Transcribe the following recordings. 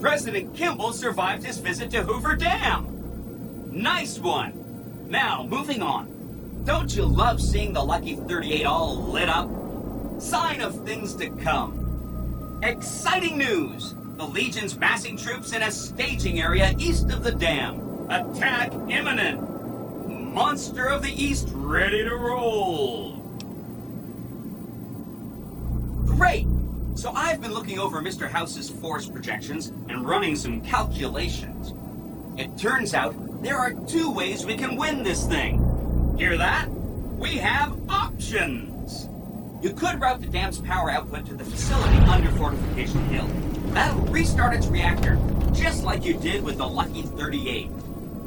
President Kimball survived his visit to Hoover Dam. Nice one. Now, moving on. Don't you love seeing the Lucky 38 all lit up? Sign of things to come. Exciting news! The Legion's massing troops in a staging area east of the dam. Attack imminent. Monster of the East ready to roll. Great! So I've been looking over Mr. House's force projections and running some calculations. It turns out there are two ways we can win this thing. Hear that? We have options. You could route the dam's power output to the facility under Fortification Hill. That'll restart its reactor, just like you did with the Lucky 38.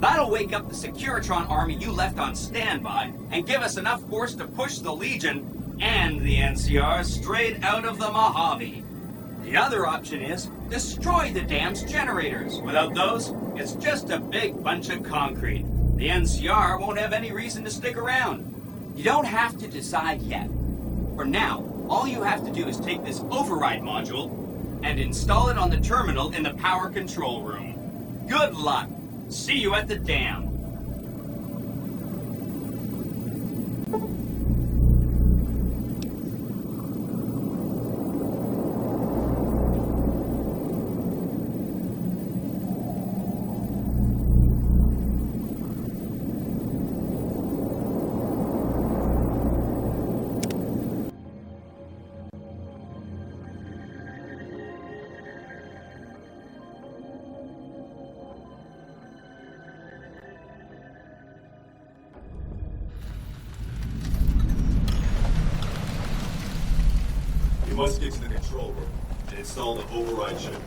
That'll wake up the Securitron army you left on standby and give us enough force to push the Legion and the NCR straight out of the Mojave. The other option is destroy the dam's generators. Without those, it's just a big bunch of concrete. The NCR won't have any reason to stick around. You don't have to decide yet. For now, all you have to do is take this override module and install it on the terminal in the power control room. Good luck. See you at the dam. You must get to the control room and install the override chip.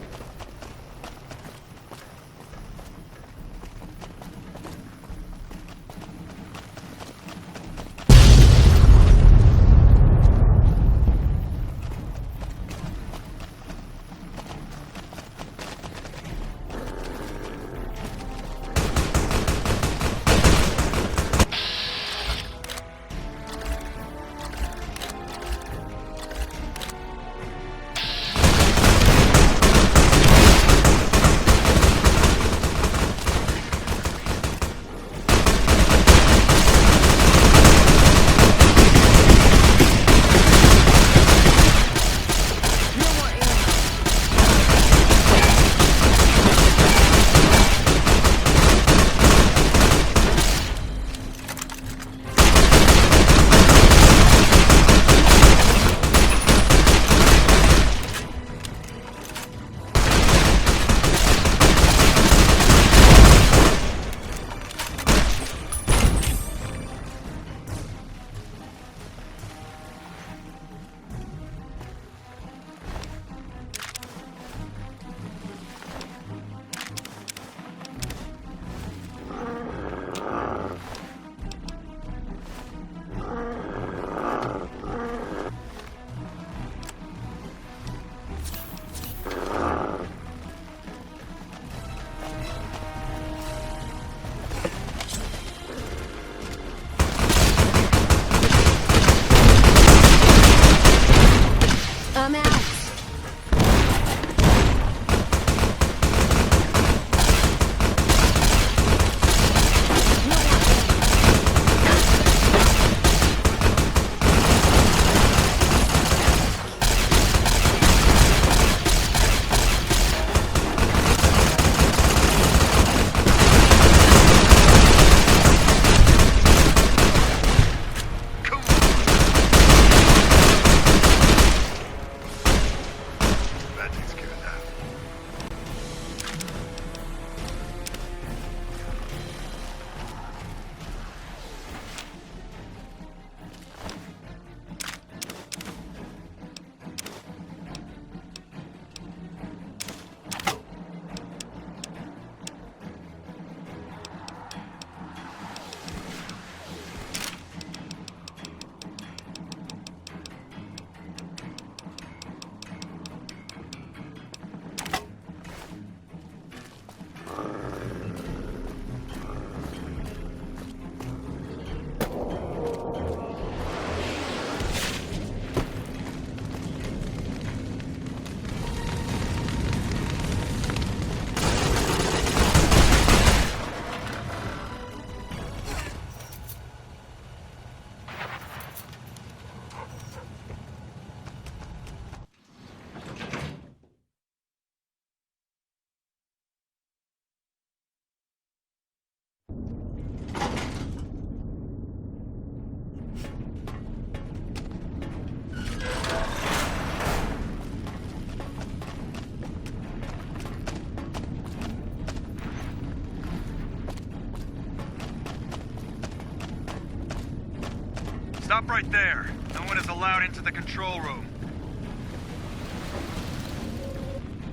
Stop right there. No one is allowed into the control room.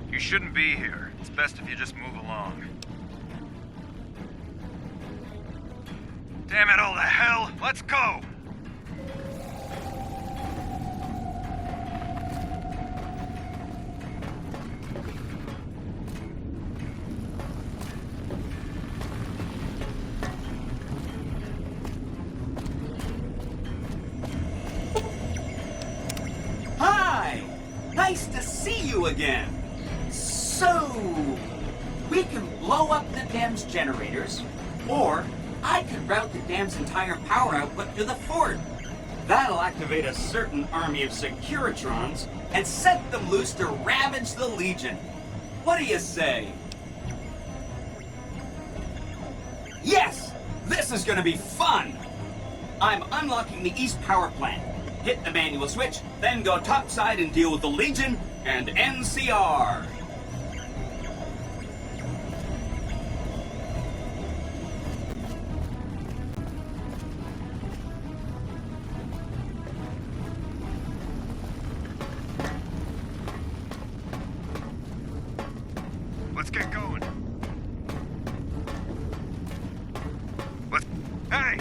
You shouldn't be here. It's best if you just move along. Damn it all to hell! Let's go! Hi! Nice to see you again. So, we can blow up the dam's generators, or I could route the dam's entire power output to the fort. That'll activate a certain army of Securitrons and set them loose to ravage the Legion. What do you say? Yes! This is gonna be fun! I'm unlocking the East Power Plant. Hit the manual switch, then go topside and deal with the Legion and NCR. Let's get going. Hey!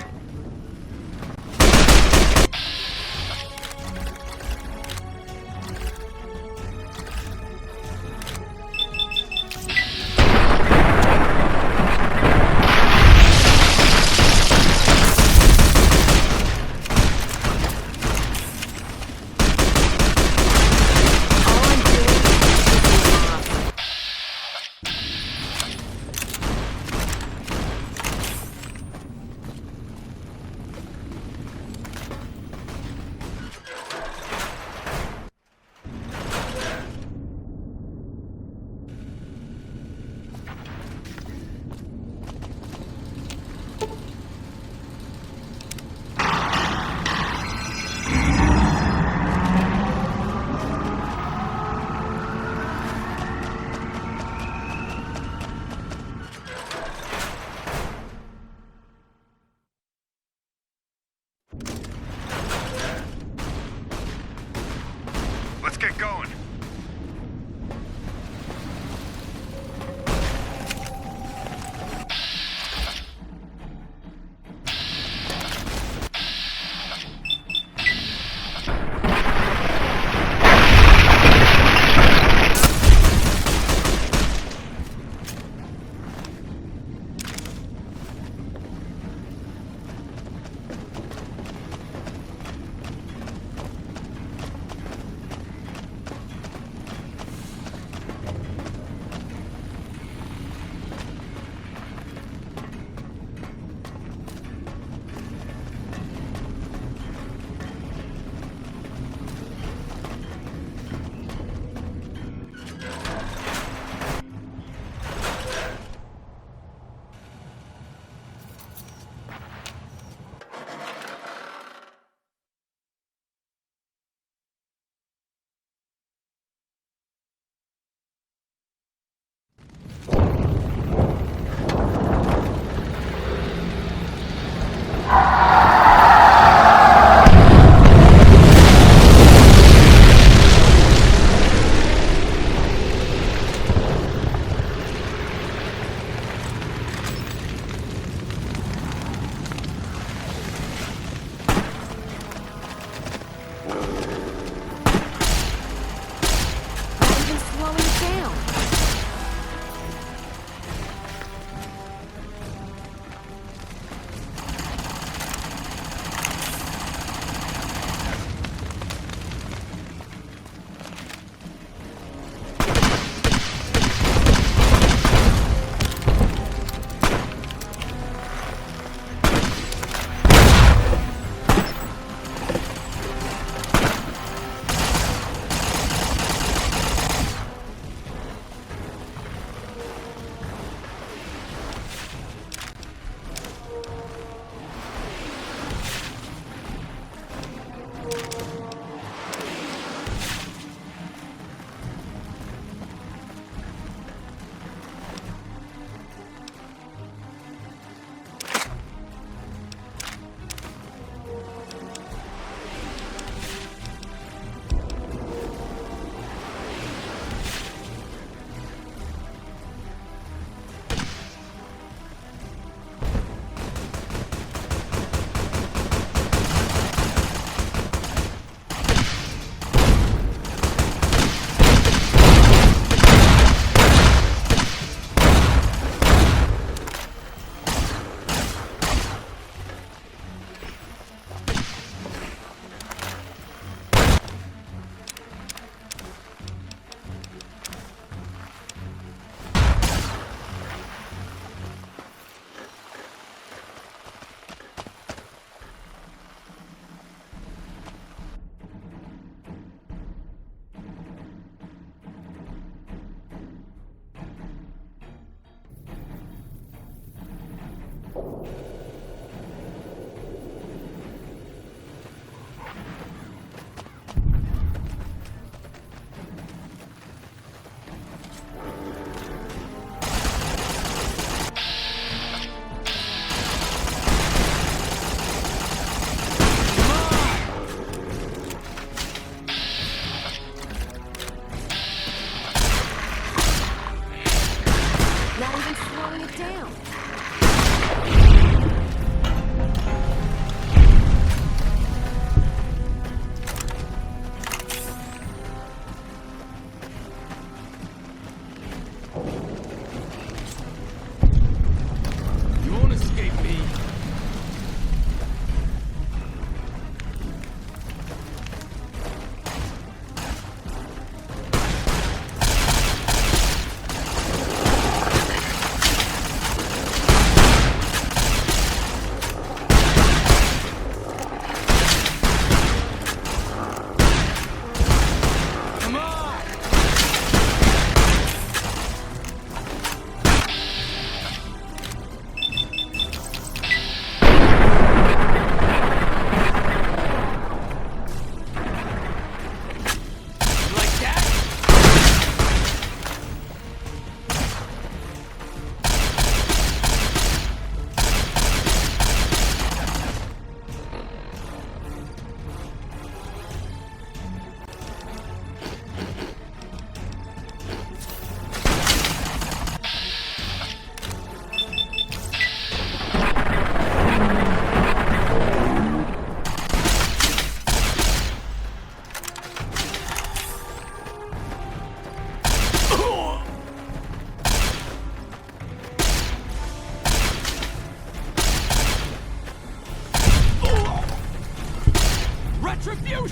Let's get going.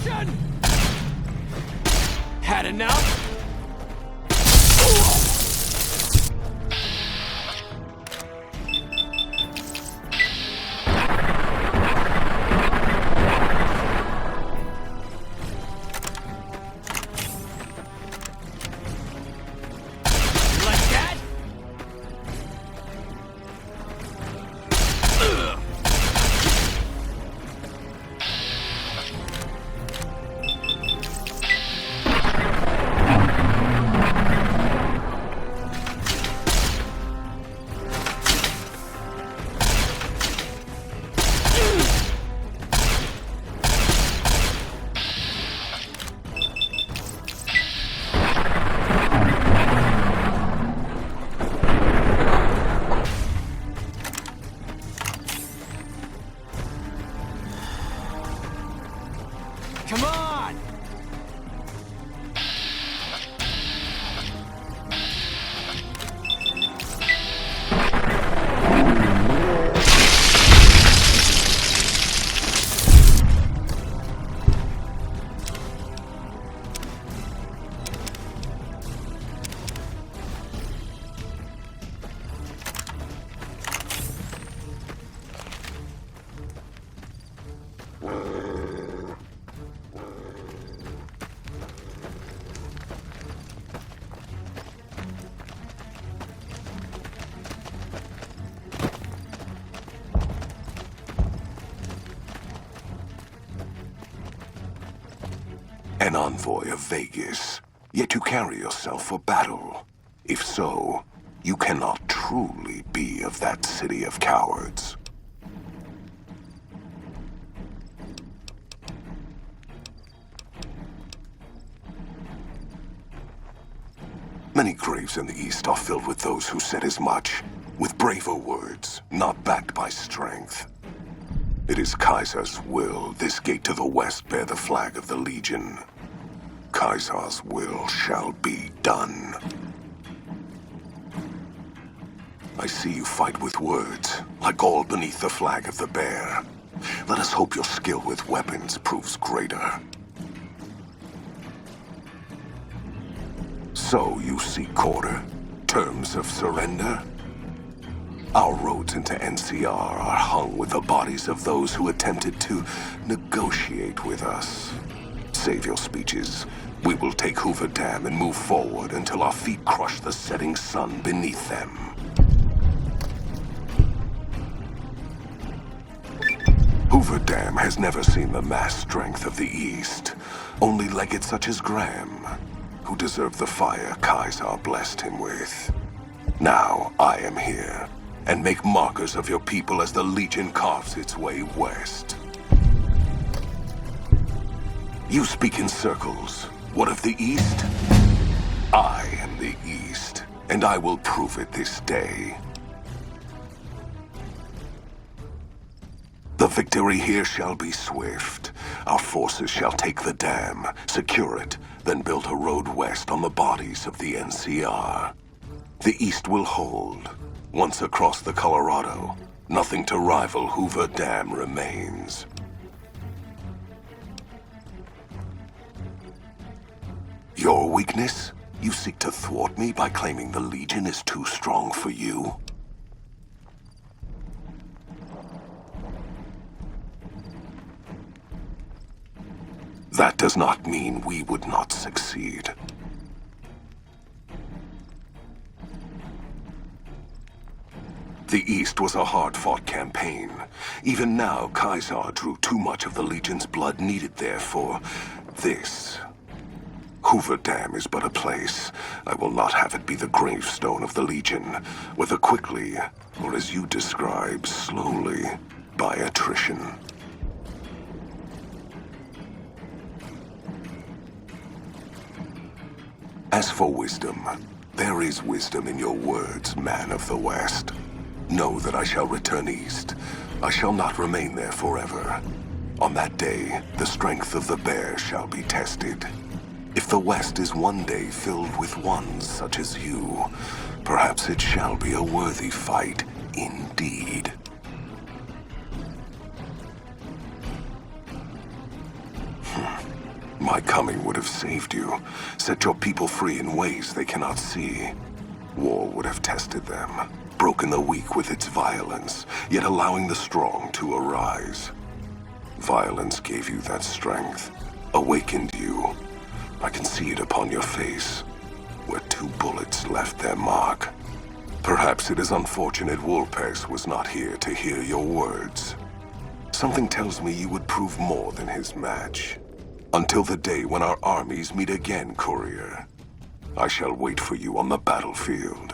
Destruction! Had enough? Come on! An envoy of Vegas, yet you carry yourself for battle. If so, you cannot truly be of that city of cowards. Many graves in the East are filled with those who said as much, with braver words, not backed by strength. It is Kaiser's will this gate to the west bear the flag of the Legion. Kaiser's will shall be done. I see you fight with words, like all beneath the flag of the bear. Let us hope your skill with weapons proves greater. So you seek quarter? Terms of surrender? Our roads into NCR are hung with the bodies of those who attempted to negotiate with us. Save your speeches. We will take Hoover Dam and move forward until our feet crush the setting sun beneath them. Hoover Dam has never seen the mass strength of the East. Only legates such as Graham, who deserve the fire Kaiser blessed him with. Now I am here, and make markers of your people as the Legion carves its way west. You speak in circles. What of the East? I am the East, and I will prove it this day. The victory here shall be swift. Our forces shall take the dam, secure it, then build a road west on the bodies of the NCR. The East will hold. Once across the Colorado, nothing to rival Hoover Dam remains. Your weakness? You seek to thwart me by claiming the Legion is too strong for you? That does not mean we would not succeed. The East was a hard-fought campaign. Even now, Kaiser drew too much of the Legion's blood needed there for this. Hoover Dam is but a place. I will not have it be the gravestone of the Legion, whether quickly, or as you describe, slowly, by attrition. As for wisdom, there is wisdom in your words, man of the West. Know that I shall return east. I shall not remain there forever. On that day, the strength of the bear shall be tested. If the West is one day filled with ones such as you, perhaps it shall be a worthy fight indeed. My coming would have saved you, set your people free in ways they cannot see. War would have tested them, broken the weak with its violence, yet allowing the strong to arise. Violence gave you that strength, awakened you. I can see it upon your face, where 2 bullets left their mark. Perhaps it is unfortunate Wolpes was not here to hear your words. Something tells me you would prove more than his match. Until the day when our armies meet again, Courier. I shall wait for you on the battlefield.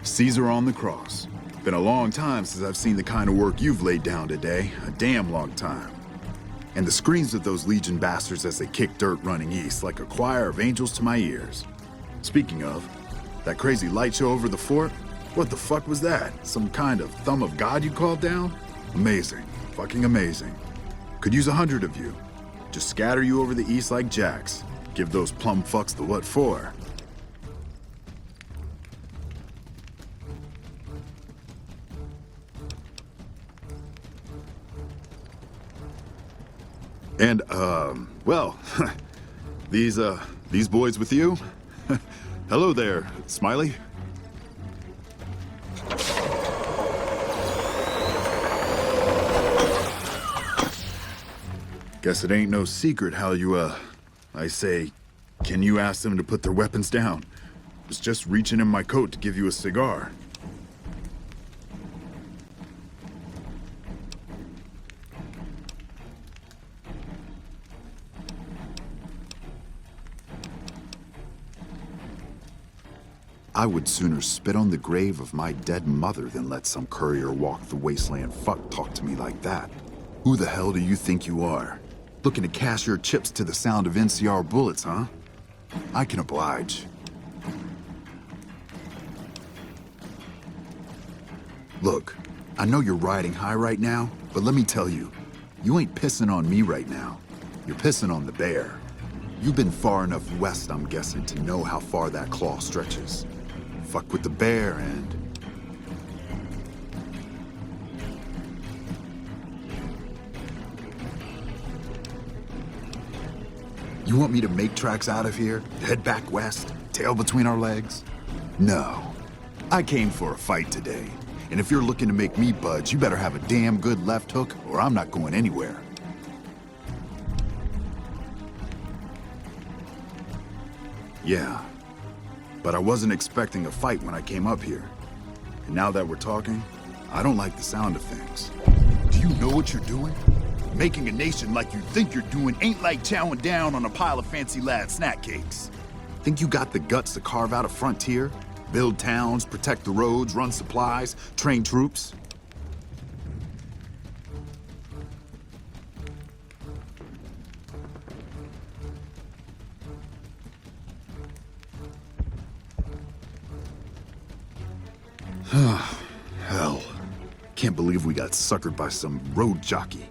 Caesar on the cross. Been a long time since I've seen the kind of work you've laid down today. A damn long time. And the screams of those Legion bastards as they kick dirt running east like a choir of angels to my ears. Speaking of, that crazy light show over the fort? What the fuck was that? Some kind of thumb of God you called down? Amazing. Fucking amazing. Could use 100 of you. Just scatter you over the east like jacks. Give those plum fucks the what for. And, well, these boys with you? Hello there, Smiley. Guess it ain't no secret how you, I say, can you ask them to put their weapons down? Was just reaching in my coat to give you a cigar. I would sooner spit on the grave of my dead mother than let some courier walk the wasteland fuck talk to me like that. Who the hell do you think you are? Looking to cash your chips to the sound of NCR bullets, huh? I can oblige. Look, I know you're riding high right now, but let me tell you, you ain't pissing on me right now. You're pissing on the bear. You've been far enough west, I'm guessing, to know how far that claw stretches. Fuck with the bear and... You want me to make tracks out of here? Head back west? Tail between our legs? No. I came for a fight today. And if you're looking to make me budge, you better have a damn good left hook or I'm not going anywhere. Yeah. But I wasn't expecting a fight when I came up here. And now that we're talking, I don't like the sound of things. Do you know what you're doing? Making a nation like you think you're doing ain't like chowing down on a pile of fancy lad snack cakes. Think you got the guts to carve out a frontier? Build towns, protect the roads, run supplies, train troops? Hell. Can't believe we got suckered by some road jockey.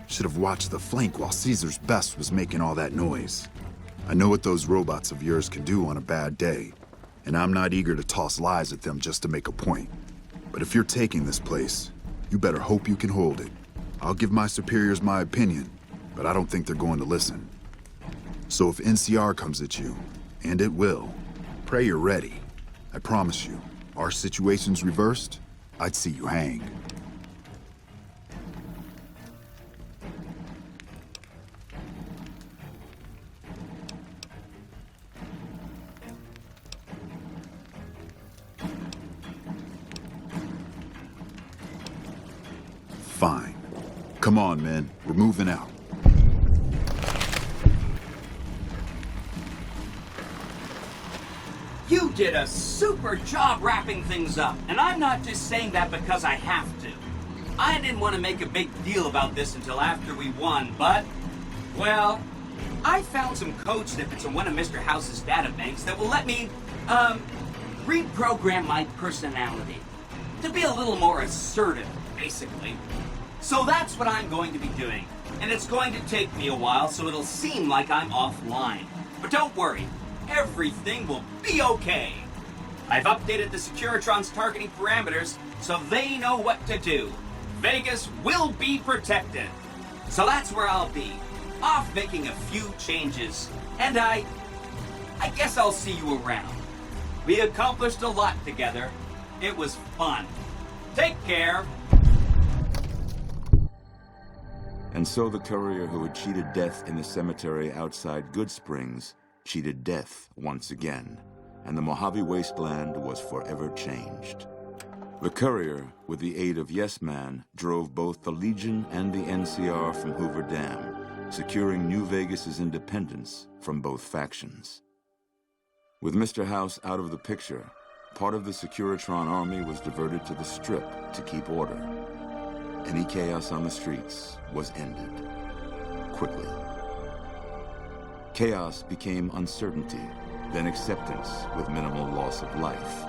Should have watched the flank while Caesar's best was making all that noise. I know what those robots of yours can do on a bad day, and I'm not eager to toss lies at them just to make a point. But if you're taking this place, you better hope you can hold it. I'll give my superiors my opinion, but I don't think they're going to listen. So if NCR comes at you, and it will, pray you're ready. I promise you, our situation's reversed, I'd see you hang. Fine. Come on, men. We're moving out. You did a super job wrapping things up, and I'm not just saying that because I have to. I didn't want to make a big deal about this until after we won, but, well, I found some code snippets in one of Mr. House's databanks that will let me, reprogram my personality to be a little more assertive, basically. So that's what I'm going to be doing, and it's going to take me a while, so it'll seem like I'm offline. But don't worry, everything will be okay. I've updated the Securitrons' targeting parameters, so they know what to do. Vegas will be protected. So that's where I'll be, off making a few changes. And I guess I'll see you around. We accomplished a lot together. It was fun. Take care. And so the courier who had cheated death in the cemetery outside Goodsprings cheated death once again, and the Mojave Wasteland was forever changed. The courier, with the aid of Yes Man, drove both the Legion and the NCR from Hoover Dam, securing New Vegas's independence from both factions. With Mr. House out of the picture, part of the Securitron army was diverted to the Strip to keep order. Any chaos on the streets was ended quickly. Chaos became uncertainty, then acceptance with minimal loss of life.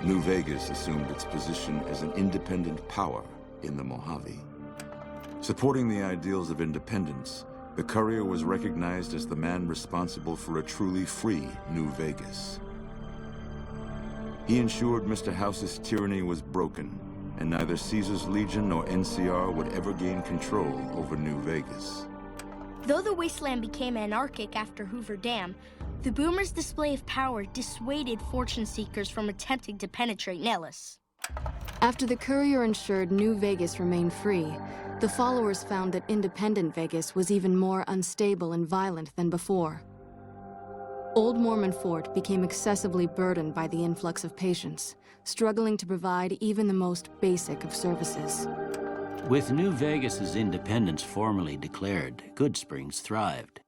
New Vegas assumed its position as an independent power in the Mojave. Supporting the ideals of independence, the courier was recognized as the man responsible for a truly free New Vegas. He ensured Mr. House's tyranny was broken, and neither Caesar's Legion nor NCR would ever gain control over New Vegas. Though the wasteland became anarchic after Hoover Dam, the Boomers' display of power dissuaded fortune seekers from attempting to penetrate Nellis. After the Courier ensured New Vegas remained free, the followers found that independent Vegas was even more unstable and violent than before. Old Mormon Fort became excessively burdened by the influx of patients, struggling to provide even the most basic of services. With New Vegas's independence formally declared, Goodsprings thrived.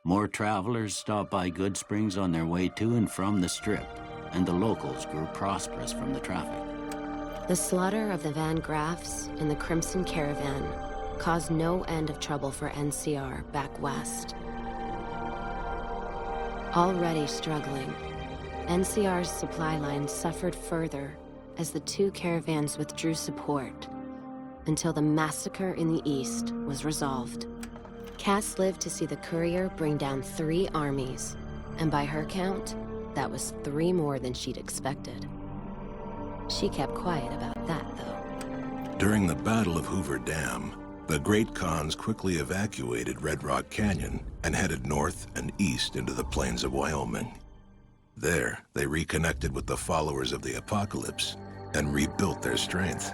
More travelers stopped by Goodsprings on their way to and from the Strip, and the locals grew prosperous from the traffic. The slaughter of the Van Graffs and the Crimson Caravan caused no end of trouble for NCR back west. Already struggling, NCR's supply lines suffered further as the two caravans withdrew support until the massacre in the east was resolved. Cass lived to see the Courier bring down 3 armies, and by her count, that was 3 more than she'd expected. She kept quiet about that, though. During the Battle of Hoover Dam, the Great Khans quickly evacuated Red Rock Canyon and headed north and east into the plains of Wyoming. There, they reconnected with the followers of the apocalypse and rebuilt their strength.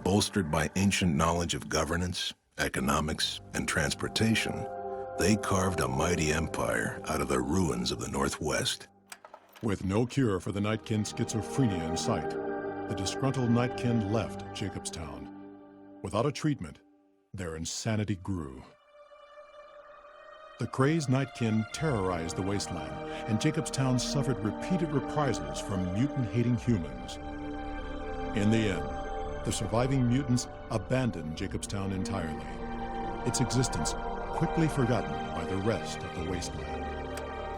Bolstered by ancient knowledge of governance, economics, and transportation, they carved a mighty empire out of the ruins of the Northwest. With no cure for the Nightkin schizophrenia in sight, the disgruntled Nightkin left Jacobstown. Without a treatment, their insanity grew. The crazed Nightkin terrorized the wasteland, and Jacobstown suffered repeated reprisals from mutant-hating humans. In the end, the surviving mutants abandoned Jacobstown entirely, its existence quickly forgotten by the rest of the wasteland.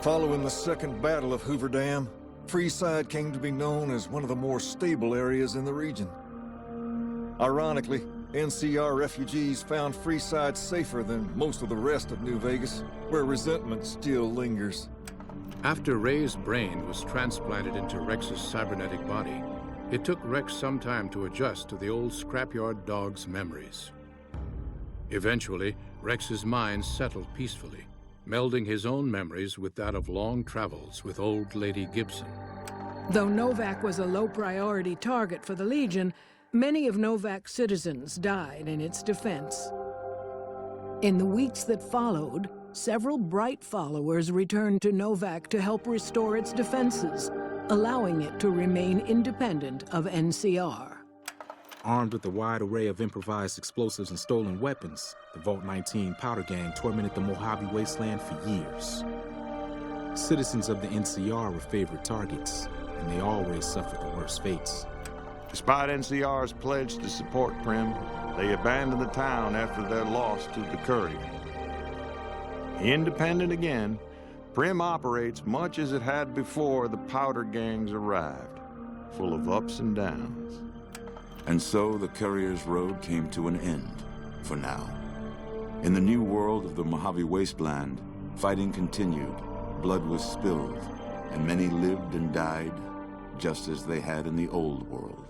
Following the Second Battle of Hoover Dam, Freeside came to be known as one of the more stable areas in the region. Ironically, NCR refugees found Freeside safer than most of the rest of New Vegas, where resentment still lingers. After Ray's brain was transplanted into Rex's cybernetic body, it took Rex some time to adjust to the old scrapyard dog's memories. Eventually, Rex's mind settled peacefully, melding his own memories with that of long travels with old Lady Gibson. Though Novak was a low-priority target for the Legion, many of Novak's citizens died in its defense. In the weeks that followed, several bright followers returned to Novak to help restore its defenses, allowing it to remain independent of NCR. Armed with a wide array of improvised explosives and stolen weapons, the Vault 19 Powder Gang tormented the Mojave Wasteland for years. Citizens of the NCR were favorite targets, and they always suffered the worst fates. Despite NCR's pledge to support Prim, they abandoned the town after their loss to the Courier. Independent again, Prim operates much as it had before the Powder Gangs arrived, full of ups and downs. And so the Courier's road came to an end, for now. In the new world of the Mojave Wasteland, fighting continued, blood was spilled, and many lived and died just as they had in the old world.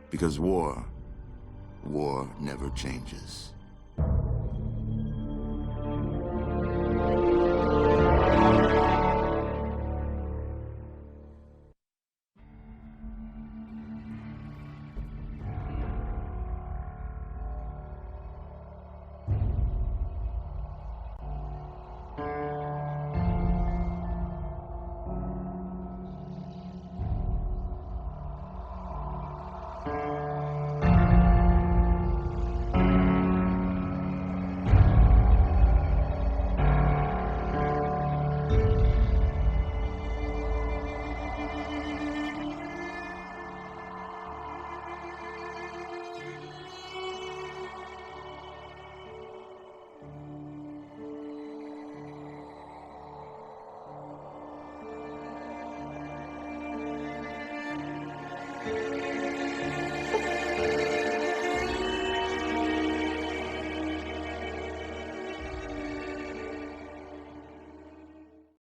Because war never changes.